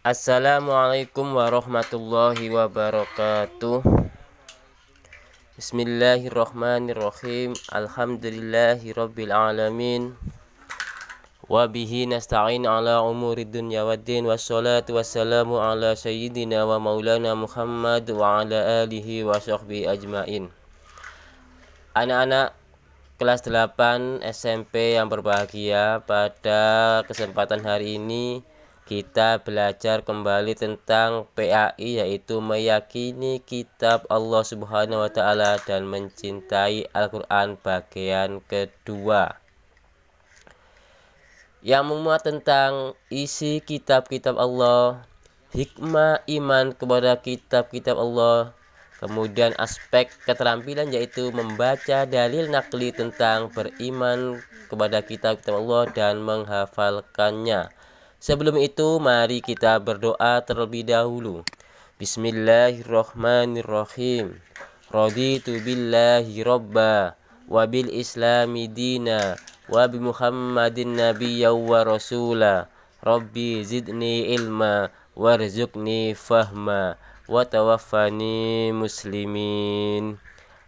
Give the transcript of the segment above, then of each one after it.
Assalamualaikum warahmatullahi wabarakatuh. Bismillahirrahmanirrahim. Alhamdulillahi rabbil alamin. Wabihi nasta'in ala umuri dunya waddin. Wassalatu wassalamu ala sayyidina wa maulana Muhammad wa ala alihi wa sahbihi ajmain. Anak-anak kelas 8 SMP yang berbahagia, pada kesempatan hari ini kita belajar kembali tentang PAI, yaitu meyakini kitab Allah Subhanahu wa Ta'ala dan mencintai Al-Quran bagian kedua, yang memuat tentang isi kitab-kitab Allah, hikmah iman kepada kitab-kitab Allah, kemudian aspek keterampilan yaitu membaca dalil nakli tentang beriman kepada kitab-kitab Allah dan menghafalkannya. Sebelum itu, mari kita berdoa terlebih dahulu. Bismillahirrahmanirrahim. Raditu billahi robba wa bil islami dina wa bi Muhammadin nabiyya wa rasula. Rabbi zidni ilma warzuqni fahma wa tawaffani muslimin.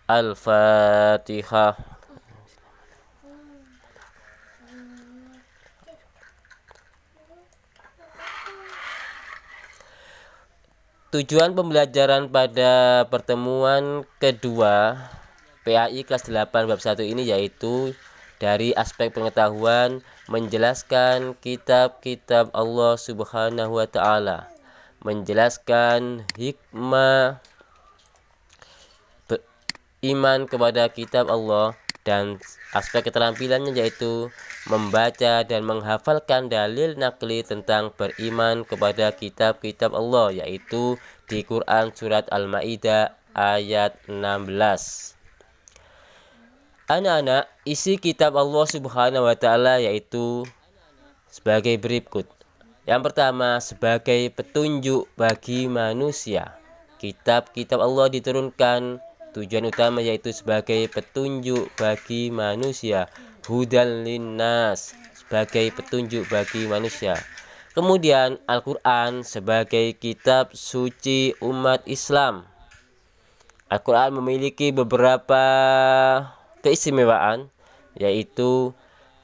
Al-Fatihah. Tujuan pembelajaran pada pertemuan kedua PAI kelas 8 bab 1 ini yaitu dari aspek pengetahuan menjelaskan kitab-kitab Allah Subhanahu wa Ta'ala, menjelaskan hikmah iman kepada kitab Allah, dan aspek keterampilannya yaitu membaca dan menghafalkan dalil nakli tentang beriman kepada kitab-kitab Allah, yaitu di Quran surat Al-Maidah ayat 16. Anak-anak, isi kitab Allah Subhanahu wa Ta'ala yaitu sebagai berikut. Yang pertama, sebagai petunjuk bagi manusia. Kitab-kitab Allah diturunkan, tujuan utama yaitu sebagai petunjuk bagi manusia. Hudan linnas, sebagai petunjuk bagi manusia. Kemudian Al-Quran sebagai kitab suci umat Islam. Al-Quran memiliki beberapa keistimewaan, yaitu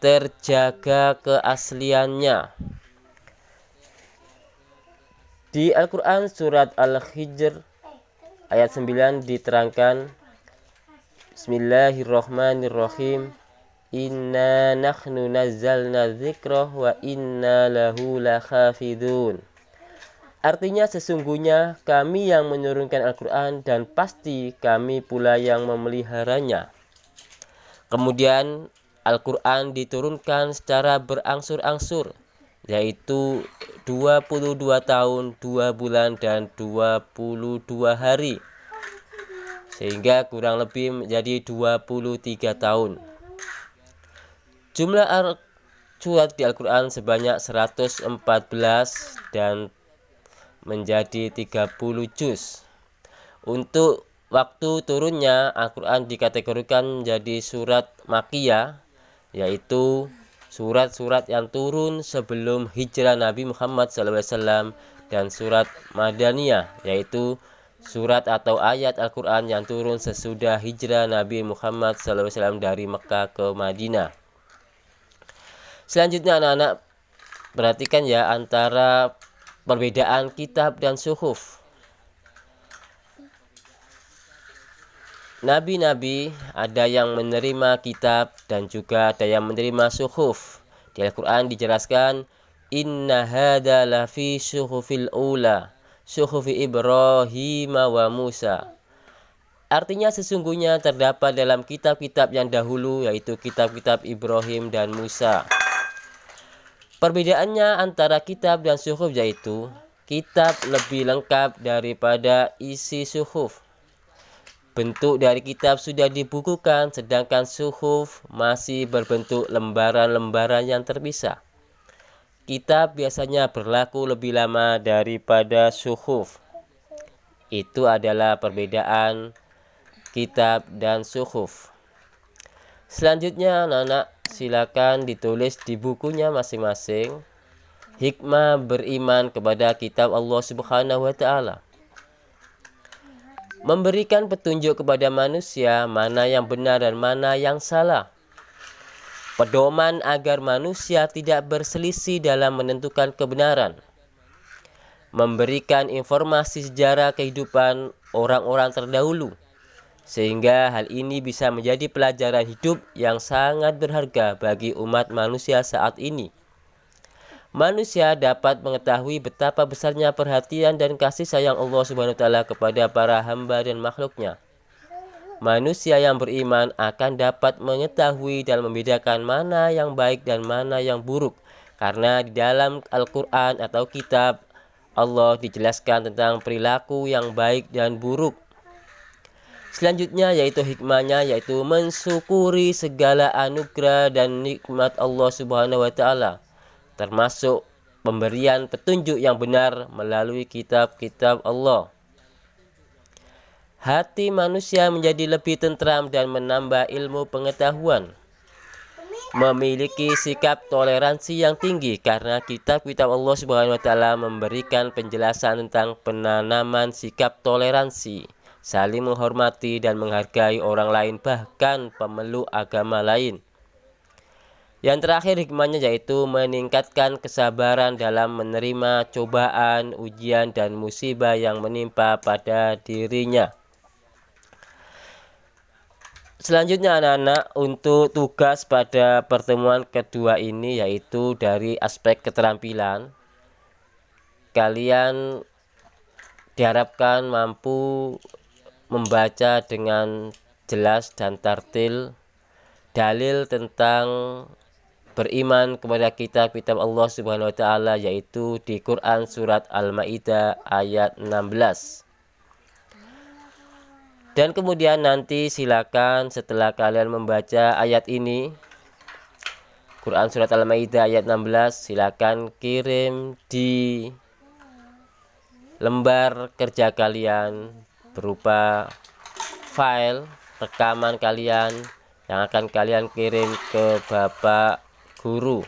terjaga keasliannya. Di Al-Quran surat Al-Hijr ayat 9 diterangkan, Bismillahirrahmanirrahim. Inna nahnu nazzalna dzikra wa inna lahu lakhafidun. Artinya, sesungguhnya kami yang menurunkan Al-Quran dan pasti kami pula yang memeliharanya. Kemudian Al-Quran diturunkan secara berangsur-angsur, yaitu 22 tahun, 2 bulan, dan 22 hari, sehingga kurang lebih menjadi 23 tahun. Jumlah surat di Al-Quran sebanyak 114 dan menjadi 30 juz. Untuk waktu turunnya, Al-Quran dikategorikan menjadi surat Makkiyah, yaitu surat-surat yang turun sebelum hijrah Nabi Muhammad SAW, dan surat Madaniyah, yaitu surat atau ayat Al-Quran yang turun sesudah hijrah Nabi Muhammad SAW dari Mekah ke Madinah. Selanjutnya, anak-anak perhatikan ya antara perbedaan kitab dan suhuf. Nabi-nabi ada yang menerima kitab dan juga ada yang menerima suhuf. Di Al-Quran dijelaskan, Inna hadha lafi suhufil ula, suhufi Ibrahim wa Musa. Artinya, sesungguhnya terdapat dalam kitab-kitab yang dahulu, yaitu kitab-kitab Ibrahim dan Musa. Perbedaannya antara kitab dan suhuf yaitu kitab lebih lengkap daripada isi suhuf. Bentuk dari kitab sudah dibukukan, sedangkan suhuf masih berbentuk lembaran-lembaran yang terpisah. Kitab biasanya berlaku lebih lama daripada suhuf. Itu adalah perbedaan kitab dan suhuf. Selanjutnya anak-anak silakan ditulis di bukunya masing-masing hikmah beriman kepada kitab Allah Subhanahu wa taala. Memberikan petunjuk kepada manusia mana yang benar dan mana yang salah. Pedoman agar manusia tidak berselisih dalam menentukan kebenaran. Memberikan informasi sejarah kehidupan orang-orang terdahulu, sehingga hal ini bisa menjadi pelajaran hidup yang sangat berharga bagi umat manusia saat ini. Manusia dapat mengetahui betapa besarnya perhatian dan kasih sayang Allah Subhanahu wa taala kepada para hamba dan makhluknya. Manusia yang beriman akan dapat mengetahui dan membedakan mana yang baik dan mana yang buruk, karena di dalam Al-Quran atau kitab Allah dijelaskan tentang perilaku yang baik dan buruk. Selanjutnya yaitu hikmahnya, yaitu mensyukuri segala anugerah dan nikmat Allah Subhanahu wa taala, termasuk pemberian petunjuk yang benar melalui kitab-kitab Allah. Hati manusia menjadi lebih tentram dan menambah ilmu pengetahuan. Memiliki sikap toleransi yang tinggi karena kitab-kitab Allah Subhanahu wa taala memberikan penjelasan tentang penanaman sikap toleransi, saling menghormati dan menghargai orang lain, bahkan pemeluk agama lain. Yang terakhir hikmahnya yaitu meningkatkan kesabaran dalam menerima cobaan, ujian, dan musibah yang menimpa pada dirinya. Selanjutnya anak-anak, untuk tugas pada pertemuan kedua ini yaitu dari aspek keterampilan. Kalian diharapkan mampu membaca dengan jelas dan tartil dalil tentang beriman kepada kitab-kitab Allah Subhanahu wa taala, yaitu di Quran surat Al-Maidah ayat 16. Dan kemudian nanti silakan setelah kalian membaca ayat ini, Quran surat Al-Maidah ayat 16, silakan kirim di lembar kerja kalian berupa file rekaman kalian yang akan kalian kirim ke Bapak Guru.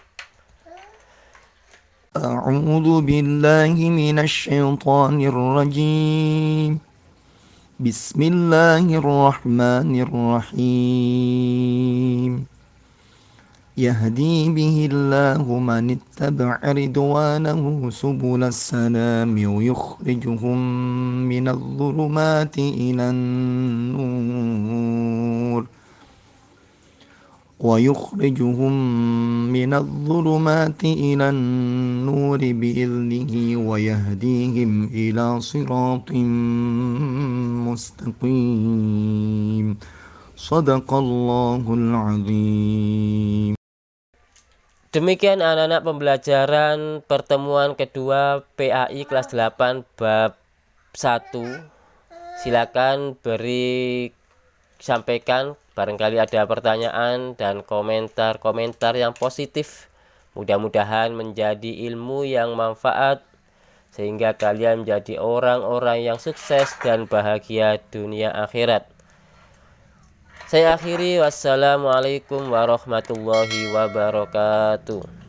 A'udzu billahi minasy syaithanir rajim. Bismillahirrahmanirrahim. Yahdi bihillahu man ittaba'a ridwanahu subulas salam wa yukhrijuhum minadh dhulumati ilan nur. ويخرجهم من الظلمات إلى النور بإذنه ويهديهم إلى صراط مستقيم صدق الله العظيم. Demikian anak-anak pembelajaran pertemuan kedua PAI kelas 8 bab 1. Silakan sampaikan barangkali ada pertanyaan dan komentar-komentar yang positif. Mudah-mudahan menjadi ilmu yang manfaat sehingga kalian menjadi orang-orang yang sukses dan bahagia dunia akhirat. Saya akhiri, wassalamualaikum warahmatullahi wabarakatuh.